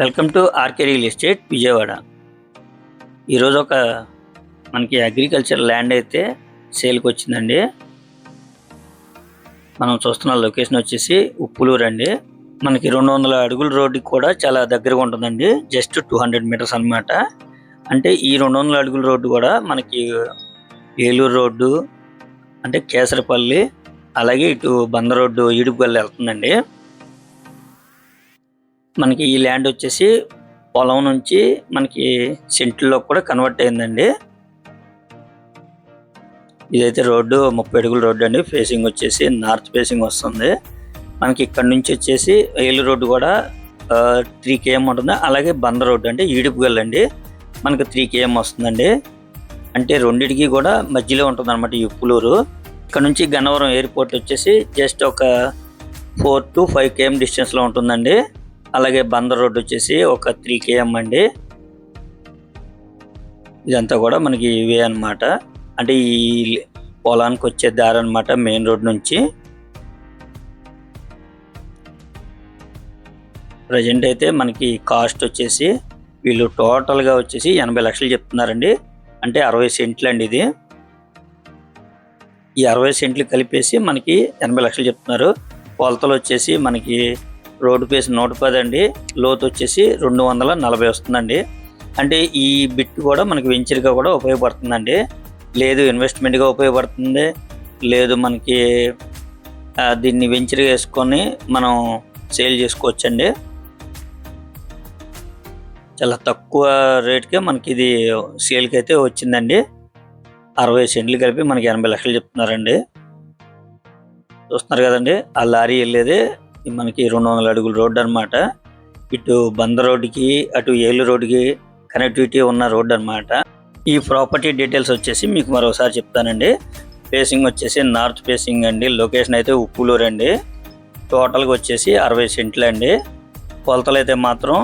Welcome to RK real estate Vijayawada. ఈరోజు మనకి agriculture land అయితే సేల్కి వచ్చిందండి. మనం చూస్తున్న లొకేషన్ వచ్చేసి ఉప్పులూరు అండి. మనకి 200 అడుగుల రోడ్డుకి కూడా చాలా దగ్గరగా ఉంటుందండి. జస్ట్ 200 మీటర్స్ అనమాట. అంటే ఈ 200 అడుగుల రోడ్డు కూడా మనకి ఏలూరు రోడ్డు అంటే కేసరపల్లి, అలాగే ఇటు బంద రోడ్డు ఈడుపుగల్లి వెళ్తుందండి. మనకి ఈ ల్యాండ్ వచ్చేసి పొలం నుంచి మనకి సెంట్లో కూడా కన్వర్ట్ అయిందండి. ఇదైతే రోడ్డు 30 అడుగుల రోడ్డు అండి. ఫేసింగ్ వచ్చేసి నార్త్ ఫేసింగ్ వస్తుంది. మనకి ఇక్కడ నుంచి వచ్చేసి ఏలూరు రోడ్డు కూడా 3 km ఉంటుంది. అలాగే బంద రోడ్డు అంటే ఈడుపుగల్లి అండి, మనకి 3 km వస్తుందండి. అంటే రెండిటికి కూడా మధ్యలో ఉంటుంది అనమాట ఈ ఉప్పులూరు. ఇక్కడ నుంచి గన్నవరం ఎయిర్పోర్ట్ వచ్చేసి జస్ట్ ఒక 4 to 5 km డిస్టెన్స్లో ఉంటుందండి. అలాగే బందర్ రోడ్ వచ్చేసి ఒక 3 km అండి. ఇదంతా కూడా మనకి ఇవే అనమాట. అంటే ఈ పొలానికి వచ్చే దారి అనమాట మెయిన్ రోడ్ నుంచి. ప్రజెంట్ అయితే మనకి కాస్ట్ వచ్చేసి వీళ్ళు టోటల్గా వచ్చేసి 80 లక్షలు చెప్తున్నారండి. అంటే 60 సెంట్లు అండి ఇది. ఈ 60 సెంట్లు కలిపేసి మనకి 80 లక్షలు చెప్తున్నారు. కొలతలు వచ్చేసి మనకి రోడ్డు ఫేస్ 110 అండి, లోతు వచ్చేసి 240 వస్తుందండి. అంటే ఈ బిట్ కూడా మనకి వెంచర్గా కూడా ఉపయోగపడుతుందండి. లేదు ఇన్వెస్ట్మెంట్గా ఉపయోగపడుతుంది, లేదు మనకి దీన్ని వెంచర్గా వేసుకొని మనం సేల్ చేసుకోవచ్చండి. చాలా తక్కువ రేట్కే మనకి ఇది సేల్కి అయితే వచ్చిందండి. 60 సెంట్లు కలిపి మనకి 80 లక్షలు చెప్తున్నారండి. చూస్తున్నారు కదండి, ఆ లారీ వెళ్ళేది మనకి 200 అడుగుల రోడ్డు అనమాట. ఇటు బంద రోడ్డుకి అటు ఏలూరు రోడ్డుకి కనెక్టివిటీ ఉన్న రోడ్డు అనమాట. ఈ ప్రాపర్టీ డీటెయిల్స్ వచ్చేసి మీకు మరోసారి చెప్తానండి. ఫేసింగ్ వచ్చేసి నార్త్ ఫేసింగ్ అండి. లొకేషన్ అయితే ఉప్పులూరు అండి. టోటల్గా వచ్చేసి 60 సెంట్లు అండి. కొలతలు అయితే మాత్రం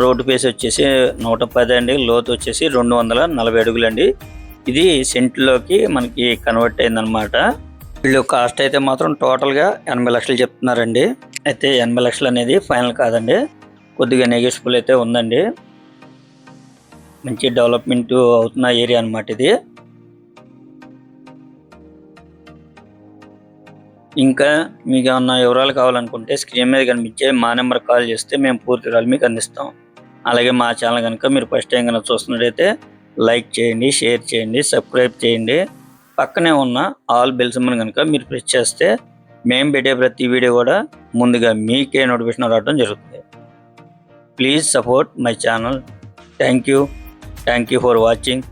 రోడ్డు ఫేస్ వచ్చేసి 110 అండి, లోతు వచ్చేసి 240 అడుగులు అండి. ఇది సెంట్లోకి మనకి కన్వర్ట్ అయిందనమాట. వీళ్ళు కాస్ట్ అయితే మాత్రం టోటల్గా 80 లక్షలు చెప్తున్నారండి. అయితే 80 లక్షలు అనేది ఫైనల్ కాదండి, కొద్దిగా నెగోషియబుల్ అయితే ఉందండి. మంచి డెవలప్మెంట్ అవుతున్న ఏరియా అనమాట ఇది. ఇంకా మీకు ఏమన్నా వివరాలు కావాలనుకుంటే స్క్రీన్ మీద కనిపించే మా నెంబర్ కాల్ చేస్తే మేము పూర్తి వివరాలు మీకు అందిస్తాం. అలాగే మా ఛానల్ కనుక మీరు ఫస్ట్ టైం కనుక చూస్తున్నట్టయితే లైక్ చేయండి, షేర్ చేయండి, సబ్స్క్రైబ్ చేయండి. పక్కనే ఉన్న ఆల్ బెల్ సింబల్ కనుక మీరు ప్రెస్ చేస్తే మేము పెట్టే ప్రతి వీడియో కూడా ముందుగా మీకే నోటిఫికేషన్ రావడం జరుగుతుంది. Please support my channel. Thank you for watching.